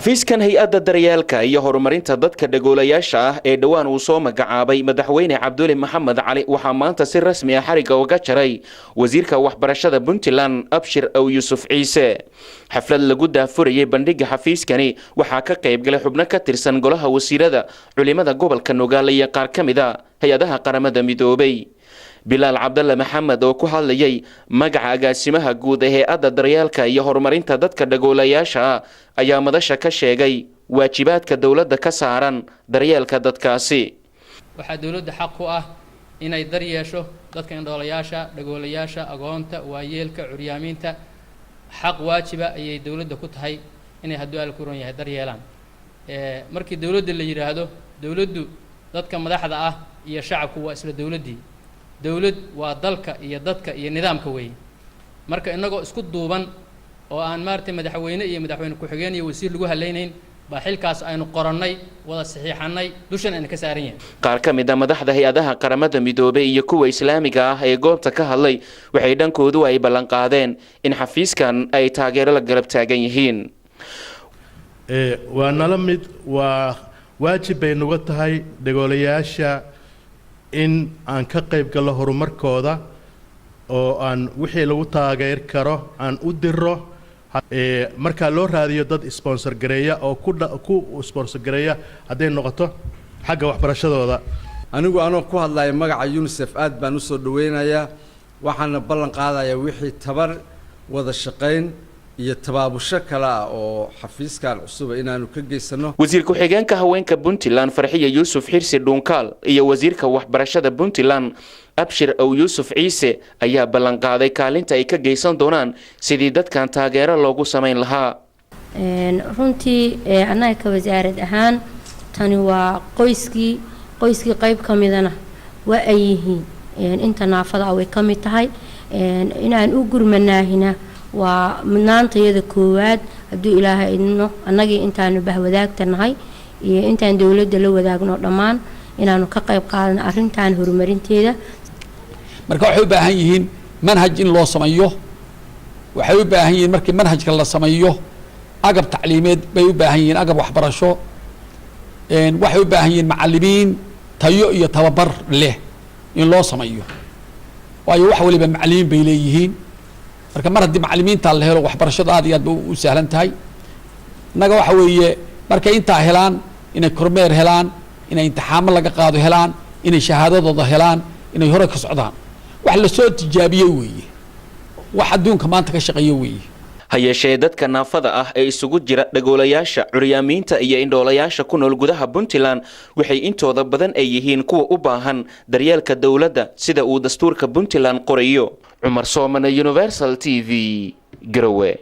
xafiiskan hay-adda daryeelka iyo horumarinta dadka dhagoolayaasha ah ee dhawaan uu soo magacaabay madaxweyne Cabdulle Maxamed Cali waxaa maanta si rasmi ah xariga uga jaray wasiirka waxbarashada Puntland Abshir Aw Yusuf Ciise. xaflad lagu daafurayay bandhiga xafiiskani waxaa ka qayb galay xubno ka tirsan golaha wasiirada culimada gobolka Nugaal iyo qaar ka mid ah hay'adaha qaramada midoobay. Bilal Cabdulle Maxamed oo ku hadlayay magaca agaasimaha guud ee hay'adda daryeelka iyo horumarinta dadka dhagoolayaasha ayaa madasha ka sheegay waajibaadka dawladda ka saaran daryeelka dadkaasi. waxaa dawladda xaq u ah inay daryeesho dadka indhoolayaasha, dhagoolayaasha, agoonta, waayeelka, curyaamiinta. xaq waajiba ayay dawladda ku tahay inay hadduu al ku ron yahay daryeelaan. markii dawladda la yiraahdo dawladdu dadka madaxda ah iyo shacabku waa isla dawladdii. dawlad waa dalka iyo dadka iyo nidaamka weey. marka inagoo isku duuban oo aan maartay madaxweyne iyo madaxweyne ku xigeen iyo wasiir lagu halaynayn baa xilkaas aynu qorannay wada saxiixanay dushan aan ka saaran yahay. qaar ka mid ah madaxda hay'adaha qaramada midoobay iyo kuwa islaamiga ah ee goobta ka hadlay waxay dhankoodu ay ballan qaadeen in xafiiskan ay taageero la garab taagan yihiin. waa nala mid waa waajib bay nuga tahay dhagoolayaasha in aan ka qayb galno horumarkooda oo aan wixii lagu taageer karo aan u diro marka loo raadiyo dad sponsor gareeya oo ku sponsor gareeya haday noqoto xagga waxbarashadooda. anigu ku hadlayo magaca UNICEF aad baan u soo dhaweynayaa waxaana ballan qaadayaa wixii tabar wada shaqeyn iyo tabaabusho kala oo xafiiskan cusub inaanu ka geysano. wasiir ku xigeenka haweenka Puntland Farxiya Yusuf Xirsi Dhunkaal iyo wasiirka waxbarashada Puntland Abshir Aw Yusuf Ciise ayaa ballan qaaday kaalinta ay ka geysan doonaan sidii dadkan taageero loogu sameyn lahaa. runtii anaga wasaarad ahaan tani waa qoyskii qayb kamidana waa ay yihiin inta naafada way kamid tahay inaan u gurmanaahina waa mudnaantayada koowaad hadduu ilaahay idno annagii intaanu bahwadaagtanahay iyo intaan dawladda la wadaagno dhammaan inaanu ka qayb qaadano arrintan horumarinteeda. marka waxay u baahan yihiin manhaj in loo sameeyo, waxay u baahan yihiin markii manhajka la sameeyo agab tacliimeed bay u baahan yihiin, agab waxbarasho, waxay u baahan yihiin macallimiin tayo iyo tababar leh in loo sameeyo, waayo wax waliba macallimiin bay leeyihiin. marka mar haddii macallimiinta la helo waxbarashada aad iyo aad u sahlan tahay. innaga waxa weeye markay intaa helaan inay kormeer helaan, inay imtixaamo laga qaado helaan, inay shahaadadooda helaan, inay hore ka socdaan. wax la soo tijaabiyey weeye, wax adduunka maanta ka shaqeeyo weeye. hayeeshee dadka naafada ah ee isugu jira dhagoolayaasha, curyaamiinta iyo indhoolayaasha ku nool gudaha Puntland waxay intooda badan ay yihiin kuwa u baahan daryeelka dawladda sida uu dastuurka Puntland qorayo. Cumar Soomane, Universal TV, Garowe.